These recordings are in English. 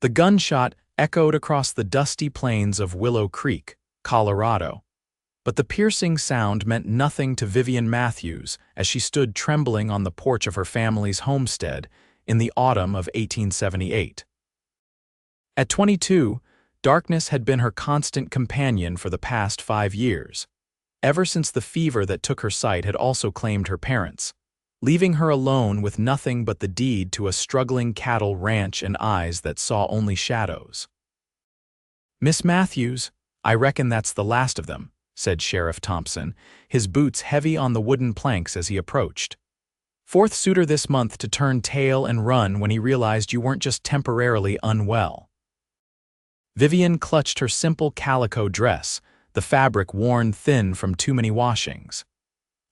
The gunshot echoed across the dusty plains of Willow Creek, Colorado. But the piercing sound meant nothing to Vivian Matthews as she stood trembling on the porch of her family's homestead in the autumn of 1878. At 22, darkness had been her constant companion for the past 5 years, ever since the fever that took her sight had also claimed her parents, leaving her alone with nothing but the deed to a struggling cattle ranch and eyes that saw only shadows. "Miss Matthews, I reckon that's the last of them," said Sheriff Thompson, his boots heavy on the wooden planks as he approached. "Fourth suitor this month to turn tail and run when he realized you weren't just temporarily unwell." Vivian clutched her simple calico dress, the fabric worn thin from too many washings.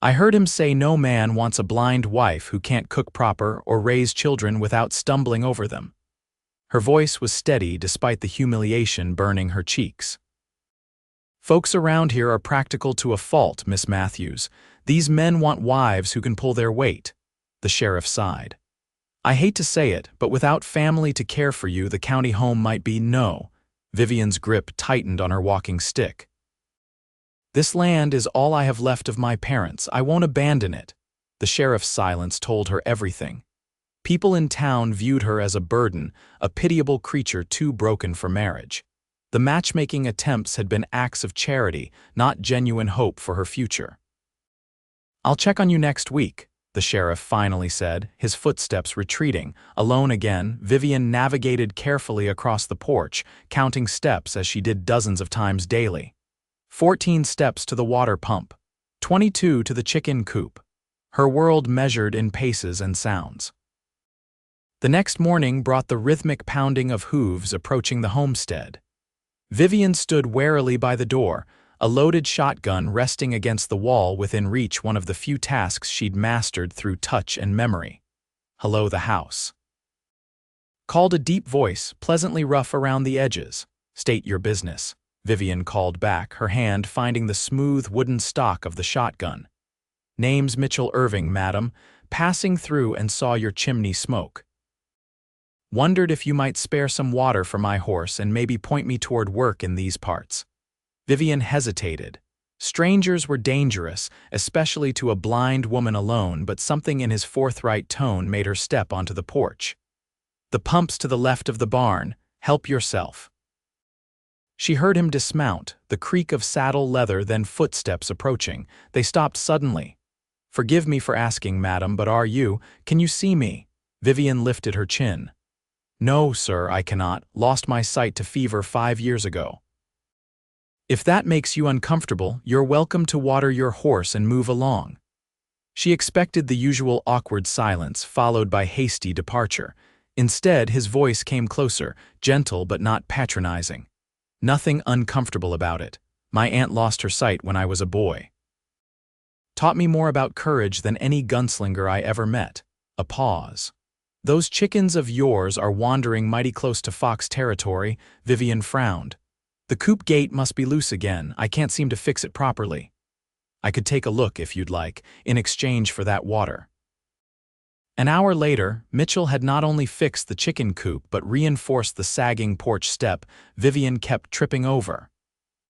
"I heard him say no man wants a blind wife who can't cook proper or raise children without stumbling over them." Her voice was steady despite the humiliation burning her cheeks. "Folks around here are practical to a fault, Miss Matthews. These men want wives who can pull their weight," the sheriff sighed. "I hate to say it, but without family to care for you, the county home might be no." Vivian's grip tightened on her walking stick. "This land is all I have left of my parents. I won't abandon it." The sheriff's silence told her everything. People in town viewed her as a burden, a pitiable creature too broken for marriage. The matchmaking attempts had been acts of charity, not genuine hope for her future. "I'll check on you next week," the sheriff finally said, his footsteps retreating. Alone again, Vivian navigated carefully across the porch, counting steps as she did dozens of times daily. 14 steps to the water pump, 22 to the chicken coop. Her world measured in paces and sounds. The next morning brought the rhythmic pounding of hooves approaching the homestead. Vivian stood warily by the door, a loaded shotgun resting against the wall within reach, one of the few tasks she'd mastered through touch and memory. "Hello, the house," called a deep voice, pleasantly rough around the edges. "State your business," Vivian called back, her hand finding the smooth wooden stock of the shotgun. "Name's Mitch Irving, madam. Passing through and saw your chimney smoke. Wondered if you might spare some water for my horse and maybe point me toward work in these parts." Vivian hesitated. Strangers were dangerous, especially to a blind woman alone, but something in his forthright tone made her step onto the porch. "The pump's to the left of the barn. Help yourself." She heard him dismount, the creak of saddle leather, then footsteps approaching. They stopped suddenly. "Forgive me for asking, madam, but can you see me?" Vivian lifted her chin. "No, sir, I cannot. Lost my sight to fever 5 years ago." "If that makes you uncomfortable, you're welcome to water your horse and move along." She expected the usual awkward silence, followed by hasty departure. Instead, his voice came closer, gentle but not patronizing. "Nothing uncomfortable about it. My aunt lost her sight when I was a boy. Taught me more about courage than any gunslinger I ever met." A pause. "Those chickens of yours are wandering mighty close to fox territory," Vivian frowned. "The coop gate must be loose again. I can't seem to fix it properly. I could take a look if you'd like, in exchange for that water." An hour later, Mitchell had not only fixed the chicken coop but reinforced the sagging porch step Vivian kept tripping over.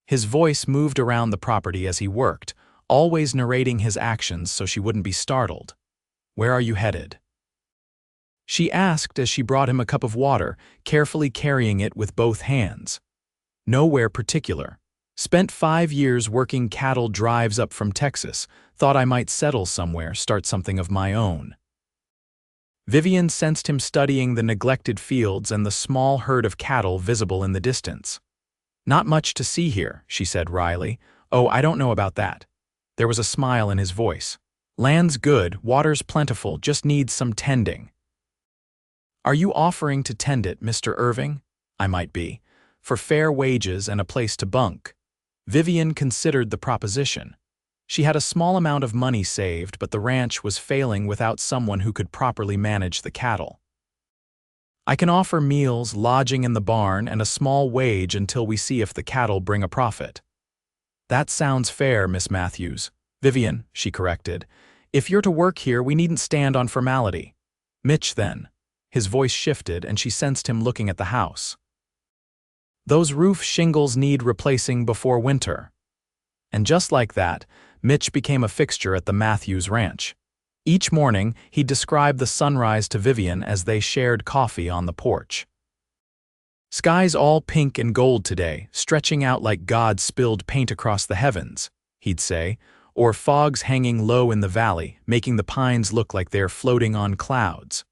His voice moved around the property as he worked, always narrating his actions so she wouldn't be startled. "Where are you headed?" she asked as she brought him a cup of water, carefully carrying it with both hands. "Nowhere particular. Spent 5 years working cattle drives up from Texas. Thought I might settle somewhere, start something of my own." Vivian sensed him studying the neglected fields and the small herd of cattle visible in the distance. "Not much to see here," she said wryly. "Oh, I don't know about that." There was a smile in his voice. "Land's good, water's plentiful, just needs some tending." "Are you offering to tend it, Mr. Irving?" "I might be. For fair wages and a place to bunk." Vivian considered the proposition. She had a small amount of money saved, but the ranch was failing without someone who could properly manage the cattle. "I can offer meals, lodging in the barn, and a small wage until we see if the cattle bring a profit." "That sounds fair, Miss Matthews." "Vivian," she corrected. "If you're to work here, we needn't stand on formality." "Mitch, then." His voice shifted, and she sensed him looking at the house. "Those roof shingles need replacing before winter." And just like that, Mitch became a fixture at the Matthews ranch. Each morning, he described the sunrise to Vivian as they shared coffee on the porch. "Sky's all pink and gold today, stretching out like God spilled paint across the heavens," he'd say, or "fog's hanging low in the valley, making the pines look like they're floating on clouds."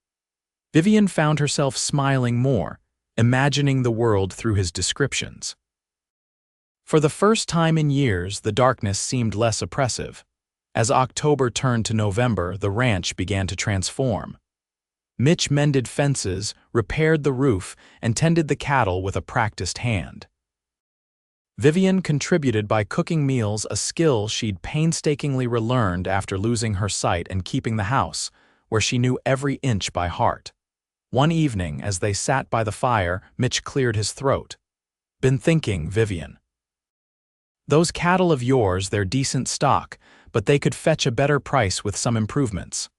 Vivian found herself smiling more, imagining the world through his descriptions. For the first time in years, the darkness seemed less oppressive. As October turned to November, the ranch began to transform. Mitch mended fences, repaired the roof, and tended the cattle with a practiced hand. Vivian contributed by cooking meals, a skill she'd painstakingly relearned after losing her sight and keeping the house, where she knew every inch by heart. One evening, as they sat by the fire, Mitch cleared his throat. "Been thinking, Vivian. Those cattle of yours, they're decent stock, but they could fetch a better price with some improvements."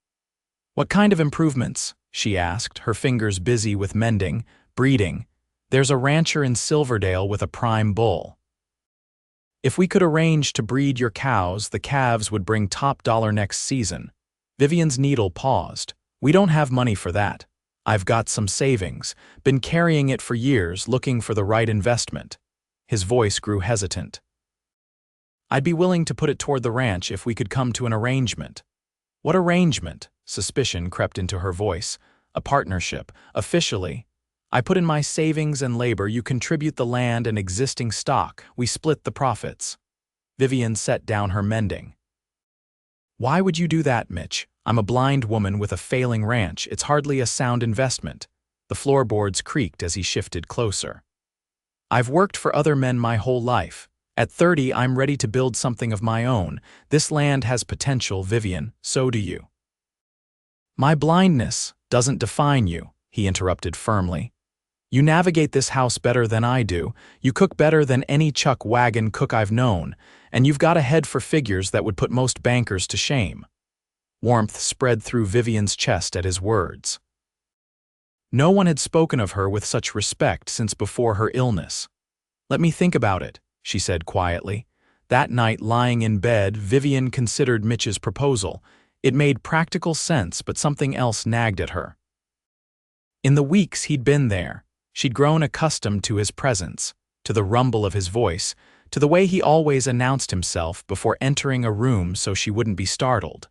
"What kind of improvements?" she asked, her fingers busy with mending. "Breeding. There's a rancher in Silverdale with a prime bull. If we could arrange to breed your cows, the calves would bring top dollar next season." Vivian's needle paused. "We don't have money for that. I've got some savings, been carrying it for years, looking for the right investment." His voice grew hesitant. "I'd be willing to put it toward the ranch if we could come to an arrangement." "What arrangement?" Suspicion crept into her voice. "A partnership. Officially. I put in my savings and labor, you contribute the land and existing stock, we split the profits." Vivian set down her mending. "Why would you do that, Mitch? I'm a blind woman with a failing ranch. It's hardly a sound investment." The floorboards creaked as he shifted closer. "I've worked for other men my whole life. At 30, I'm ready to build something of my own. This land has potential, Vivian, so do you." "My blindness doesn't define you," he interrupted firmly. "You navigate this house better than I do, you cook better than any chuck wagon cook I've known, and you've got a head for figures that would put most bankers to shame." Warmth spread through Vivian's chest at his words. No one had spoken of her with such respect since before her illness. "Let me think about it," she said quietly. That night, lying in bed, Vivian considered Mitch's proposal. It made practical sense, but something else nagged at her. In the weeks he'd been there, she'd grown accustomed to his presence, to the rumble of his voice, to the way he always announced himself before entering a room so she wouldn't be startled.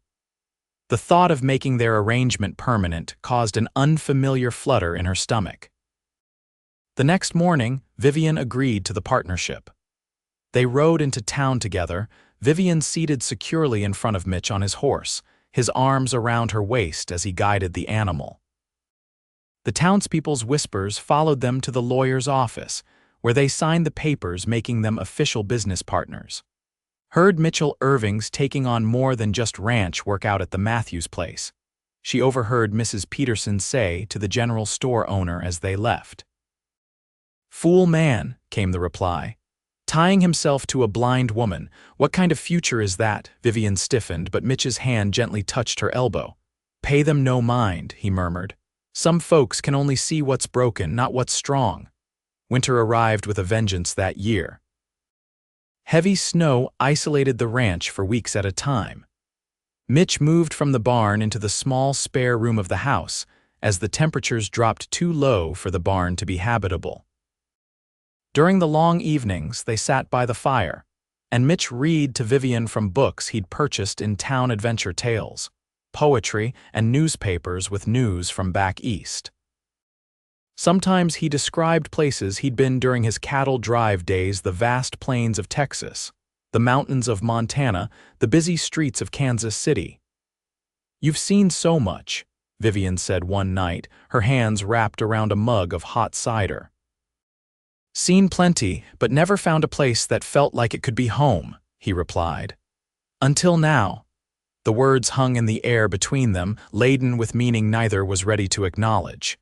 The thought of making their arrangement permanent caused an unfamiliar flutter in her stomach. The next morning, Vivian agreed to the partnership. They rode into town together, Vivian seated securely in front of Mitch on his horse, his arms around her waist as he guided the animal. The townspeople's whispers followed them to the lawyer's office, where they signed the papers making them official business partners. Heard Mitch Irving's taking on more than just ranch work out at the Matthews place. She overheard Mrs. Peterson say to the general store owner as they left. "Fool man," came the reply. "Tying himself to a blind woman. What kind of future is that?" Vivian stiffened, but Mitch's hand gently touched her elbow. "Pay them no mind," he murmured. "Some folks can only see what's broken, not what's strong." Winter arrived with a vengeance that year. Heavy snow isolated the ranch for weeks at a time. Mitch moved from the barn into the small spare room of the house, as the temperatures dropped too low for the barn to be habitable. During the long evenings, they sat by the fire, and Mitch read to Vivian from books he'd purchased in town adventure tales, poetry, and newspapers with news from back east. Sometimes he described places he'd been during his cattle drive days, the vast plains of Texas, the mountains of Montana, the busy streets of Kansas City. "You've seen so much," Vivian said one night, her hands wrapped around a mug of hot cider. "Seen plenty, but never found a place that felt like it could be home," he replied. "Until now." The words hung in the air between them, laden with meaning neither was ready to acknowledge.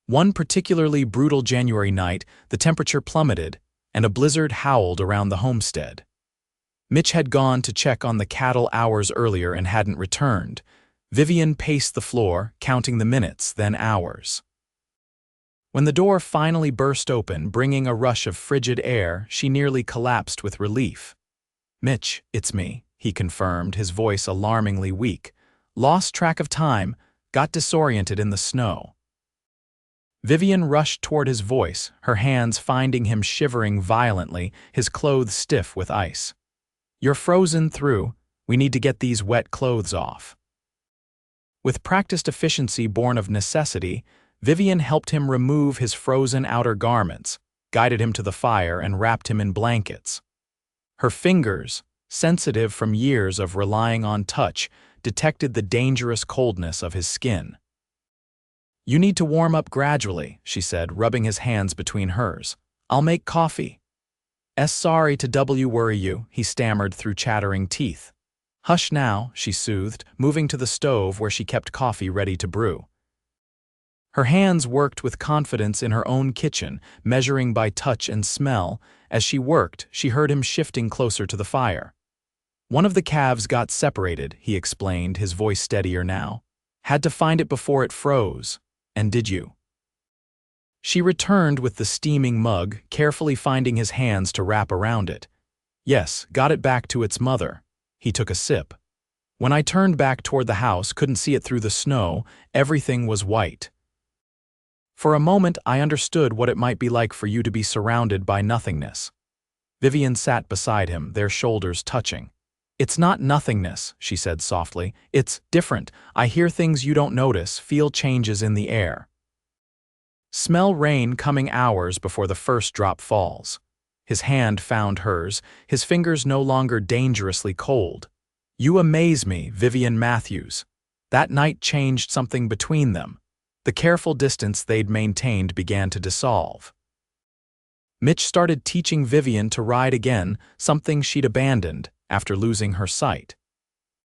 One particularly brutal January night, the temperature plummeted, and a blizzard howled around the homestead. Mitch had gone to check on the cattle hours earlier and hadn't returned. Vivian paced the floor, counting the minutes, then hours. When the door finally burst open, bringing a rush of frigid air, she nearly collapsed with relief. "Mitch, it's me," he confirmed, his voice alarmingly weak. "Lost track of time, got disoriented in the snow." Vivian rushed toward his voice, her hands finding him shivering violently, his clothes stiff with ice. "You're frozen through. We need to get these wet clothes off." With practiced efficiency born of necessity, Vivian helped him remove his frozen outer garments, guided him to the fire, and wrapped him in blankets. Her fingers, sensitive from years of relying on touch, detected the dangerous coldness of his skin. "You need to warm up gradually," she said, rubbing his hands between hers. "I'll make coffee." Sorry to worry you," he stammered through chattering teeth. "Hush now," she soothed, moving to the stove where she kept coffee ready to brew. Her hands worked with confidence in her own kitchen, measuring by touch and smell. As she worked, she heard him shifting closer to the fire. "One of the calves got separated," he explained, his voice steadier now. "Had to find it before it froze. And did you?" She returned with the steaming mug, carefully finding his hands to wrap around it. "Yes, got it back to its mother." He took a sip. "When I turned back toward the house, couldn't see it through the snow, everything was white. For a moment, I understood what it might be like for you to be surrounded by nothingness." Vivian sat beside him, their shoulders touching. "It's not nothingness," she said softly. "It's different. I hear things you don't notice, feel changes in the air. Smell rain coming hours before the first drop falls." His hand found hers, his fingers no longer dangerously cold. "You amaze me, Vivian Matthews." That night changed something between them. The careful distance they'd maintained began to dissolve. Mitch started teaching Vivian to ride again, something she'd abandoned after losing her sight.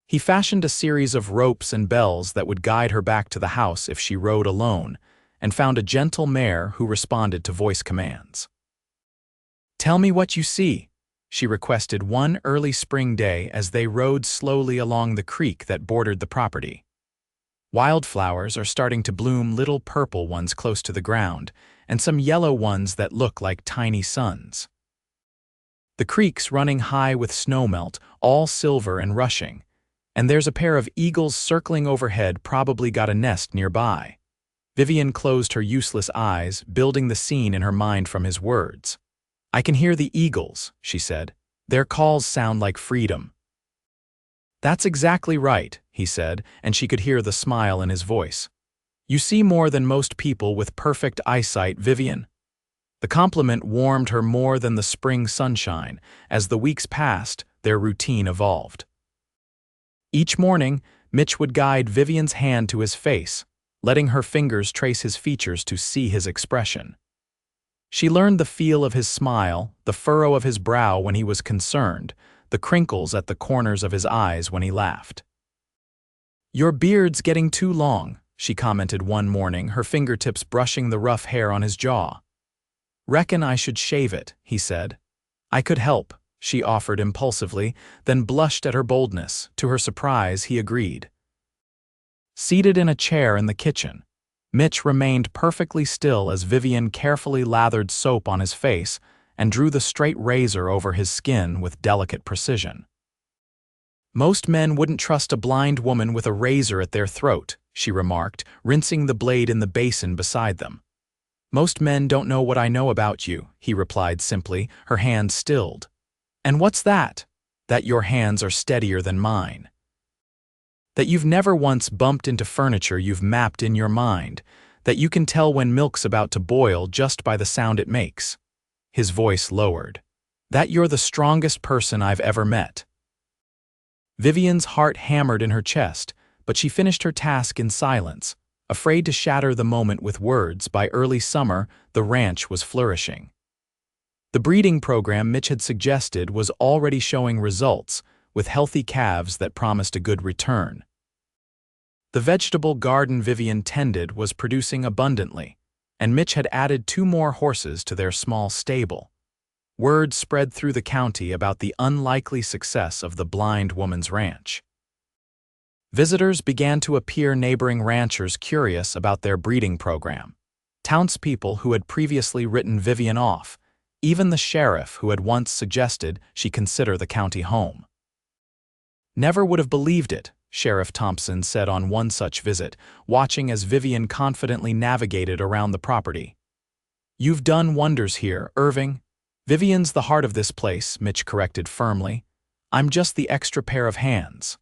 He fashioned a series of ropes and bells that would guide her back to the house if she rode alone, and found a gentle mare who responded to voice commands. "Tell me what you see," she requested one early spring day as they rode slowly along the creek that bordered the property. "Wildflowers are starting to bloom, little purple ones close to the ground, and some yellow ones that look like tiny suns. The creek's running high with snowmelt, all silver and rushing, and there's a pair of eagles circling overhead, probably got a nest nearby." Vivian closed her useless eyes, building the scene in her mind from his words. "I can hear the eagles," she said. "Their calls sound like freedom." "That's exactly right," he said, and she could hear the smile in his voice. "You see more than most people with perfect eyesight, Vivian." The compliment warmed her more than the spring sunshine. As the weeks passed, their routine evolved. Each morning, Mitch would guide Vivian's hand to his face, letting her fingers trace his features to see his expression. She learned the feel of his smile, the furrow of his brow when he was concerned, the crinkles at the corners of his eyes when he laughed. "Your beard's getting too long," she commented one morning, her fingertips brushing the rough hair on his jaw. "Reckon I should shave it," he said. "I could help," she offered impulsively, then blushed at her boldness. To her surprise, he agreed. Seated in a chair in the kitchen, Mitch remained perfectly still as Vivian carefully lathered soap on his face and drew the straight razor over his skin with delicate precision. "Most men wouldn't trust a blind woman with a razor at their throat," she remarked, rinsing the blade in the basin beside them. "Most men don't know what I know about you," he replied simply, her hand stilled. "And what's that?" "That your hands are steadier than mine. That you've never once bumped into furniture you've mapped in your mind. That you can tell when milk's about to boil just by the sound it makes." His voice lowered. "That you're the strongest person I've ever met." Vivian's heart hammered in her chest, but she finished her task in silence, afraid to shatter the moment with words. By early summer, the ranch was flourishing. The breeding program Mitch had suggested was already showing results, with healthy calves that promised a good return. The vegetable garden Vivian tended was producing abundantly, and Mitch had added 2 more horses to their small stable. Word spread through the county about the unlikely success of the blind woman's ranch. Visitors began to appear, neighboring ranchers curious about their breeding program. Townspeople who had previously written Vivian off, even the sheriff who had once suggested she consider the county home. "Never would have believed it," Sheriff Thompson said on one such visit, watching as Vivian confidently navigated around the property. "You've done wonders here, Irving." "Vivian's the heart of this place," Mitch corrected firmly. "I'm just the extra pair of hands."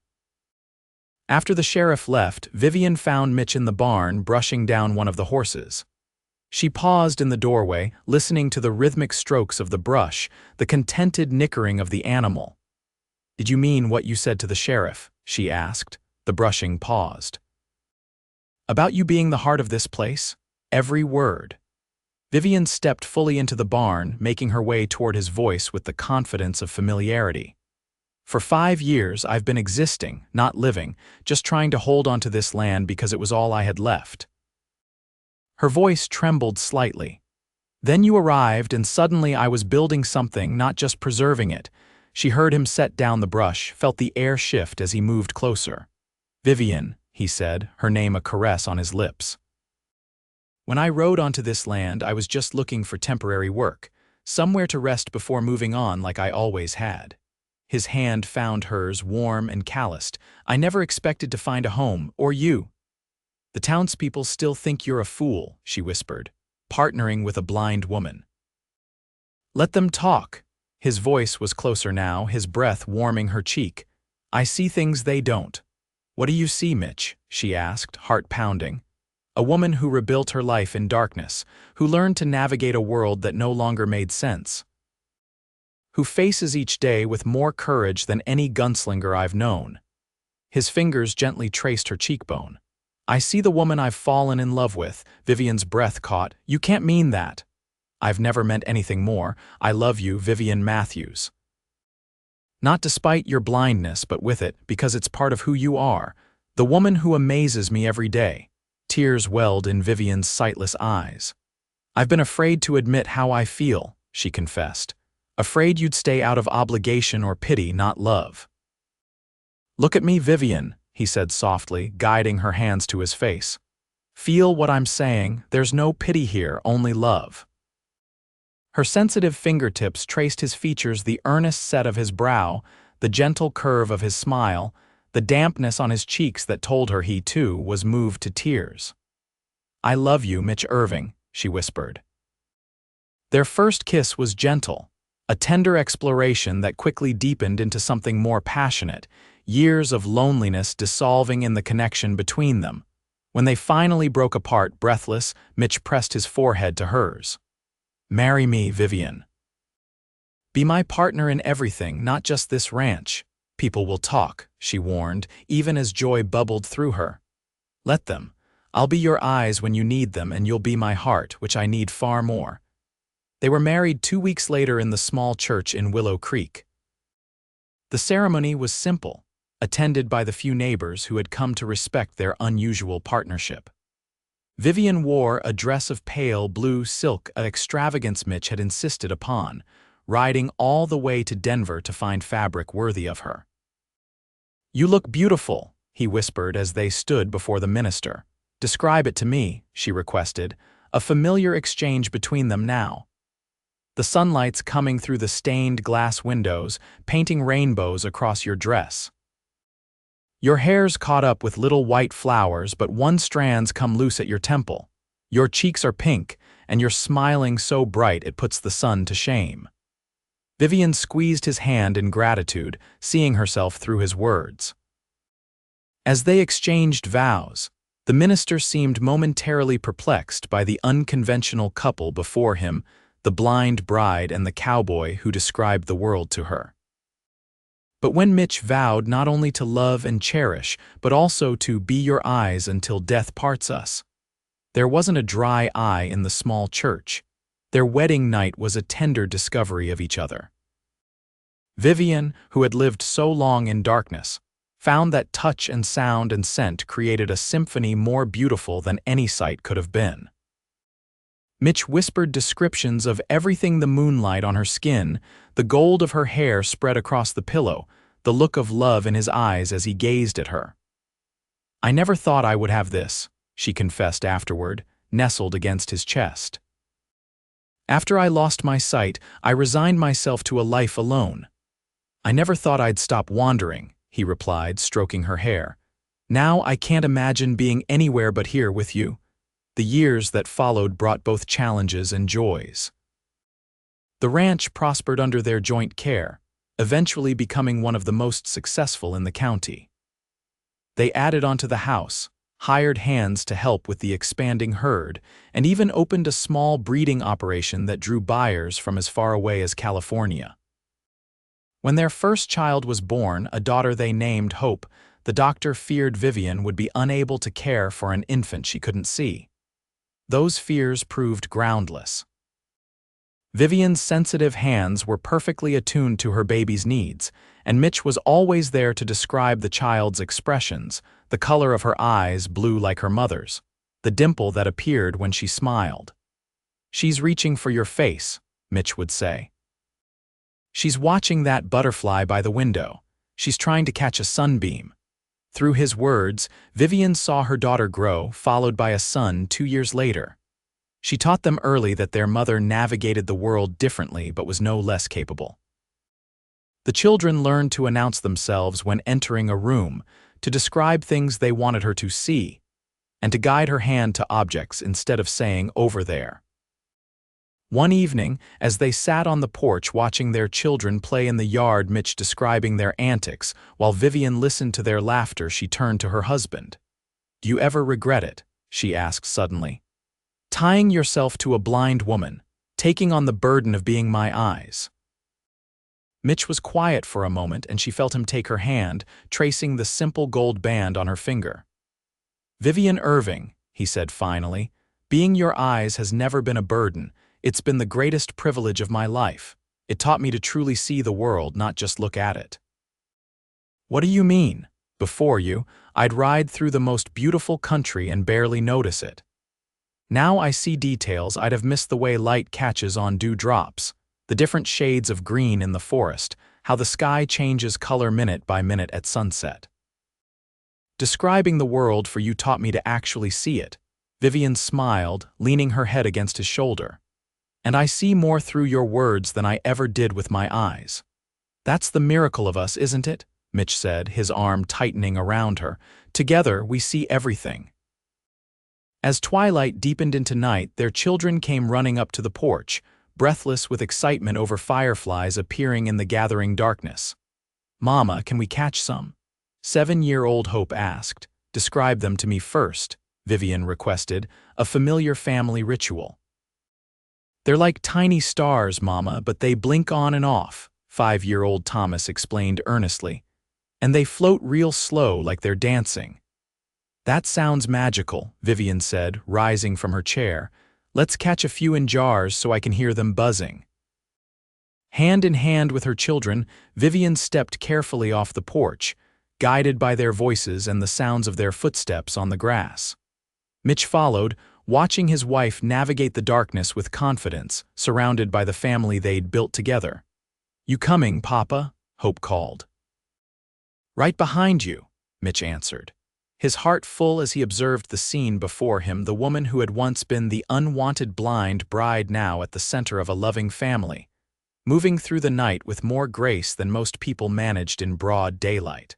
After the sheriff left, Vivian found Mitch in the barn brushing down one of the horses. She paused in the doorway, listening to the rhythmic strokes of the brush, the contented nickering of the animal. "Did you mean what you said to the sheriff?" she asked. The brushing paused. "About you being the heart of this place?" "Every word." Vivian stepped fully into the barn, making her way toward his voice with the confidence of familiarity. "For 5 years I've been existing, not living, just trying to hold on to this land because it was all I had left." Her voice trembled slightly. "Then you arrived and suddenly I was building something, not just preserving it." She heard him set down the brush, felt the air shift as he moved closer. "Vivian," he said, her name a caress on his lips. "When I rode onto this land, I was just looking for temporary work, somewhere to rest before moving on like I always had." His hand found hers, warm and calloused. "I never expected to find a home, or you." "The townspeople still think you're a fool," she whispered, "partnering with a blind woman." "Let them talk." His voice was closer now, his breath warming her cheek. "I see things they don't." "What do you see, Mitch?" she asked, heart pounding. "A woman who rebuilt her life in darkness, who learned to navigate a world that no longer made sense. Who faces each day with more courage than any gunslinger I've known." His fingers gently traced her cheekbone. "I see the woman I've fallen in love with." Vivian's breath caught. "You can't mean that." "I've never meant anything more. I love you, Vivian Matthews. Not despite your blindness, but with it, because it's part of who you are. The woman who amazes me every day." Tears welled in Vivian's sightless eyes. "I've been afraid to admit how I feel," she confessed. "Afraid you'd stay out of obligation or pity, not love." "Look at me, Vivian," he said softly, guiding her hands to his face. "Feel what I'm saying. There's no pity here, only love." Her sensitive fingertips traced his features, the earnest set of his brow, the gentle curve of his smile, the dampness on his cheeks that told her he, too, was moved to tears. "I love you, Mitch Irving," she whispered. Their first kiss was gentle, a tender exploration that quickly deepened into something more passionate, years of loneliness dissolving in the connection between them. When they finally broke apart, breathless, Mitch pressed his forehead to hers. "Marry me, Vivian. Be my partner in everything, not just this ranch." "People will talk," she warned, even as joy bubbled through her. "Let them. I'll be your eyes when you need them, and you'll be my heart, which I need far more." They were married 2 weeks later in the small church in Willow Creek. The ceremony was simple, attended by the few neighbors who had come to respect their unusual partnership. Vivian wore a dress of pale blue silk, an extravagance Mitch had insisted upon, riding all the way to Denver to find fabric worthy of her. "You look beautiful," he whispered as they stood before the minister. "Describe it to me," she requested, a familiar exchange between them now. "The sunlight's coming through the stained glass windows, painting rainbows across your dress. Your hair's caught up with little white flowers, but one strand's come loose at your temple. Your cheeks are pink, and you're smiling so bright it puts the sun to shame." Vivian squeezed his hand in gratitude, seeing herself through his words. As they exchanged vows, the minister seemed momentarily perplexed by the unconventional couple before him, the blind bride and the cowboy who described the world to her. But when Mitch vowed not only to love and cherish, but also to be your eyes until death parts us, there wasn't a dry eye in the small church. Their wedding night was a tender discovery of each other. Vivian, who had lived so long in darkness, found that touch and sound and scent created a symphony more beautiful than any sight could have been. Mitch whispered descriptions of everything: the moonlight on her skin, the gold of her hair spread across the pillow, the look of love in his eyes as he gazed at her. "I never thought I would have this," she confessed afterward, nestled against his chest. "After I lost my sight, I resigned myself to a life alone. I never thought I'd stop wandering," he replied, stroking her hair. "Now I can't imagine being anywhere but here with you." The years that followed brought both challenges and joys. The ranch prospered under their joint care, eventually becoming one of the most successful in the county. They added onto the house, hired hands to help with the expanding herd, and even opened a small breeding operation that drew buyers from as far away as California. When their first child was born, a daughter they named Hope, the doctor feared Vivian would be unable to care for an infant she couldn't see. Those fears proved groundless. Vivian's sensitive hands were perfectly attuned to her baby's needs, and Mitch was always there to describe the child's expressions, the color of her eyes blue like her mother's, the dimple that appeared when she smiled. "She's reaching for your face," Mitch would say. "She's watching that butterfly by the window. She's trying to catch a sunbeam." Through his words, Vivian saw her daughter grow, followed by a son 2 years later. She taught them early that their mother navigated the world differently but was no less capable. The children learned to announce themselves when entering a room, to describe things they wanted her to see, and to guide her hand to objects instead of saying "over there." One evening, as they sat on the porch watching their children play in the yard, Mitch describing their antics, while Vivian listened to their laughter, she turned to her husband. "Do you ever regret it?" she asked suddenly. "Tying yourself to a blind woman, taking on the burden of being my eyes." Mitch was quiet for a moment, and she felt him take her hand, tracing the simple gold band on her finger. "Vivian Irving," he said finally, "being your eyes has never been a burden. It's been the greatest privilege of my life. It taught me to truly see the world, not just look at it." "What do you mean? Before you, I'd ride through the most beautiful country and barely notice it. Now I see details I'd have missed, the way light catches on dewdrops, the different shades of green in the forest, how the sky changes color minute by minute at sunset. Describing the world for you taught me to actually see it." Vivian smiled, leaning her head against his shoulder. "And I see more through your words than I ever did with my eyes." "That's the miracle of us, isn't it?" Mitch said, his arm tightening around her. "Together, we see everything." As twilight deepened into night, their children came running up to the porch, breathless with excitement over fireflies appearing in the gathering darkness. "Mama, can we catch some?" 7-year-old Hope asked. "Describe them to me first," Vivian requested, a familiar family ritual. "They're like tiny stars, Mama, but they blink on and off," 5-year-old Thomas explained earnestly. "And they float real slow like they're dancing." "That sounds magical," Vivian said, rising from her chair. "Let's catch a few in jars so I can hear them buzzing." Hand in hand with her children, Vivian stepped carefully off the porch, guided by their voices and the sounds of their footsteps on the grass. Mitch followed, watching his wife navigate the darkness with confidence, surrounded by the family they'd built together. "You coming, Papa?" Hope called. "Right behind you," Mitch answered, his heart full as he observed the scene before him, the woman who had once been the unwanted blind bride now at the center of a loving family, moving through the night with more grace than most people managed in broad daylight.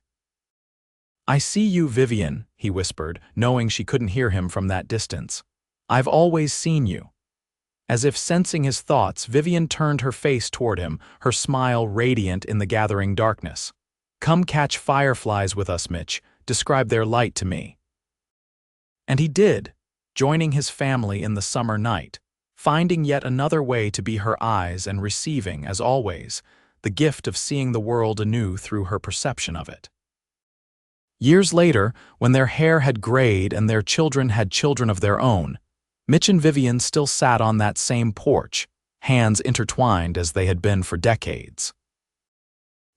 "I see you, Vivian," he whispered, knowing she couldn't hear him from that distance. "I've always seen you." As if sensing his thoughts, Vivian turned her face toward him, her smile radiant in the gathering darkness. "Come catch fireflies with us, Mitch. Describe their light to me." And he did, joining his family in the summer night, finding yet another way to be her eyes and receiving, as always, the gift of seeing the world anew through her perception of it. Years later, when their hair had grayed and their children had children of their own, Mitch and Vivian still sat on that same porch, hands intertwined as they had been for decades.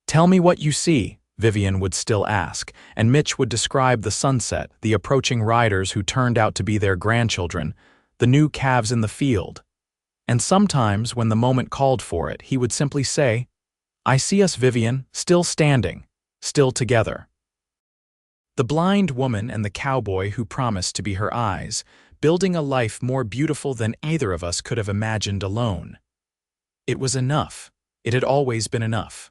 "Tell me what you see," Vivian would still ask, and Mitch would describe the sunset, the approaching riders who turned out to be their grandchildren, the new calves in the field. And sometimes, when the moment called for it, he would simply say, "I see us, Vivian, still standing, still together." The blind woman and the cowboy who promised to be her eyes, building a life more beautiful than either of us could have imagined alone. It was enough. It had always been enough.